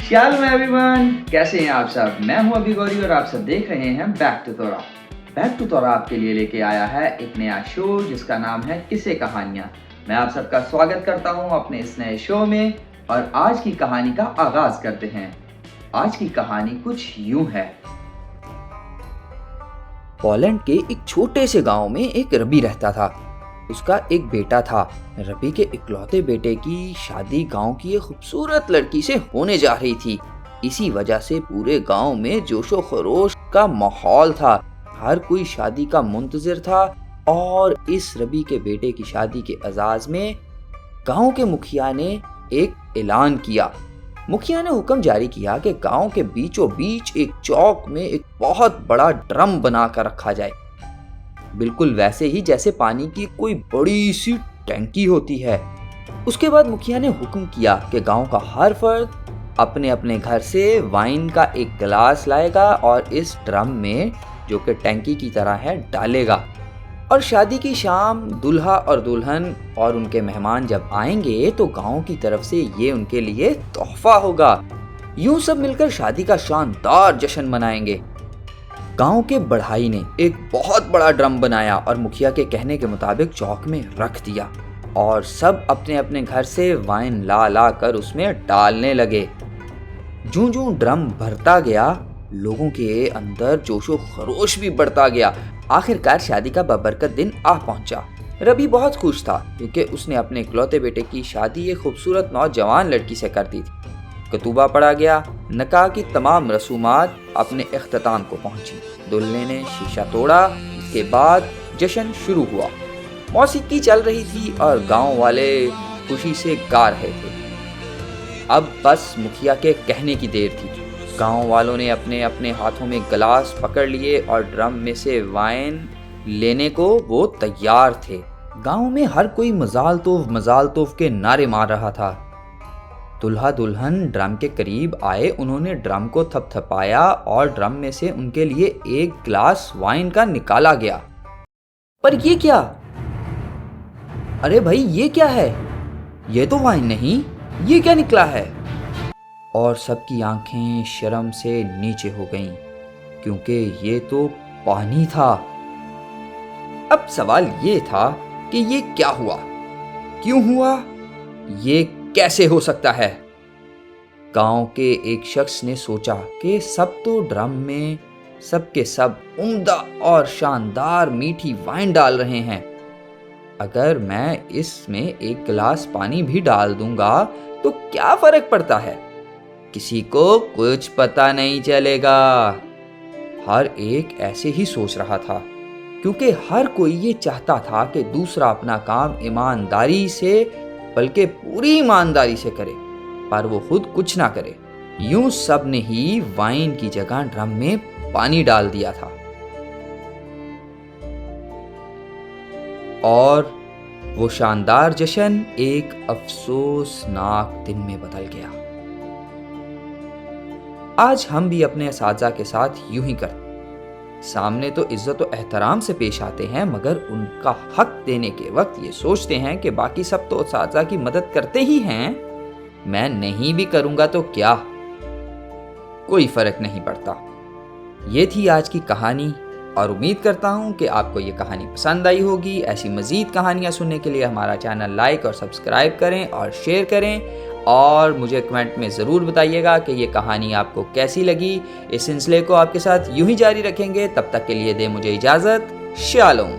Shalom everyone, कैसे हैं आप सब। मैं हूं अभी गौरी और आप सब देख रहे हैं बैक टू तोरा। बैक टू तोरा आपके लिए लेके आया है एक नया शो जिसका नाम है किस्से कहानियां। मैं आप सबका स्वागत करता हूं अपने इस नए शो में और आज की कहानी का आगाज करते हैं। आज की कहानी कुछ यूं है। पोलैंड के एक छोटे से गांव में एक रबी रहता था। उसका एक बेटा था। रबी के इकलौते बेटे की शादी गांव की एक खूबसूरत लड़की से होने जा रही थी। इसी वजह से पूरे गांव में जोशो खरोश का माहौल था। हर कोई शादी का मुंतजिर था और इस रबी के बेटे की शादी के एजाज में गांव के मुखिया ने एक ऐलान किया। मुखिया ने हुक्म जारी किया कि गांव के बीचों बीच एक चौक में एक बहुत बड़ा ड्रम बना कर रखा जाए, बिल्कुल वैसे ही जैसे पानी की कोई बड़ी सी टंकी होती है। उसके बाद मुखिया ने हुक्म किया कि गांव का हर फर्द अपने अपने घर से वाइन का एक गिलास लाएगा और इस ड्रम में, जो कि टंकी की तरह है, डालेगा। और शादी की शाम दूल्हा और दुल्हन और उनके मेहमान जब आएंगे तो गांव की तरफ से ये उनके लिए तोहफा होगा। यूं सब मिलकर शादी का शानदार जश्न मनाएंगे। गांव के बढ़ाई ने एक बहुत बड़ा ड्रम बनाया और मुखिया के कहने के मुताबिक चौक में रख दिया और सब अपने अपने घर से वाइन ला ला कर उसमें डालने लगे। जूं जूं ड्रम भरता गया, लोगों के अंदर जोशो खरोश भी बढ़ता गया। आखिरकार शादी का बबरकत दिन आ पहुंचा। रबी बहुत खुश था क्योंकि उसने अपने इकलौते बेटे की शादी एक खूबसूरत नौजवान लड़की से कर दी थी। कतूबा पढ़ा गया। निकाह की तमाम रसूमात अपने इख्तिताम को पहुंची। दूल्हे ने शीशा तोड़ा। इसके बाद जश्न शुरू हुआ। मौसीकी चल रही थी और गांव वाले खुशी से गा रहे थे। अब बस मुखिया के कहने की देर थी। गांव वालों ने अपने अपने हाथों में गिलास पकड़ लिए और ड्रम में से वाइन लेने को वो तैयार थे। गांव में हर कोई मजाल तोफ के नारे मार रहा था। दूल्हा दुल्हन ड्रम के करीब आए। उन्होंने ड्रम को थपथपाया और ड्रम में से उनके लिए एक गिलास वाइन का निकाला गया। पर ये क्या? अरे भाई, ये क्या है? ये तो वाइन नहीं, ये क्या निकला है? और सबकी आंखें शर्म से नीचे हो गईं क्योंकि ये तो पानी था। अब सवाल ये था कि ये क्या हुआ, क्यों हुआ, ये कैसे हो सकता है? गांव के एक शख्स ने सोचा कि सब तो ड्रम में सब के सब उम्दा और शानदार मीठी वाइन डाल रहे हैं। अगर मैं इसमें एक गिलास पानी भी डाल दूंगा तो क्या फर्क पड़ता है? किसी को कुछ पता नहीं चलेगा। हर एक ऐसे ही सोच रहा था क्योंकि हर कोई ये चाहता था कि दूसरा अपना काम ईमानदारी से, बल्कि पूरी ईमानदारी से करे, पर वो खुद कुछ ना करे। यूं सब ने ही वाइन की जगह ड्रम में पानी डाल दिया था और वो शानदार जश्न एक अफसोसनाक दिन में बदल गया। आज हम भी अपने असातिज़ा के साथ यूं ही करते, सामने तो इज्जत और एहतराम से पेश आते हैं, मगर उनका हक देने के वक्त ये सोचते हैं कि बाकी सब तो असातिज़ा की मदद करते ही हैं, मैं नहीं भी करूंगा तो क्या, कोई फर्क नहीं पड़ता। ये थी आज की कहानी और उम्मीद करता हूं कि आपको ये कहानी पसंद आई होगी। ऐसी मज़ीद कहानियां सुनने के लिए हमारा चैनल लाइक और सब्सक्राइब करें और शेयर करें और मुझे कमेंट में ज़रूर बताइएगा कि ये कहानी आपको कैसी लगी। इस सिलसिले को आपके साथ यूं ही जारी रखेंगे। तब तक के लिए दे मुझे इजाज़त। शालोम।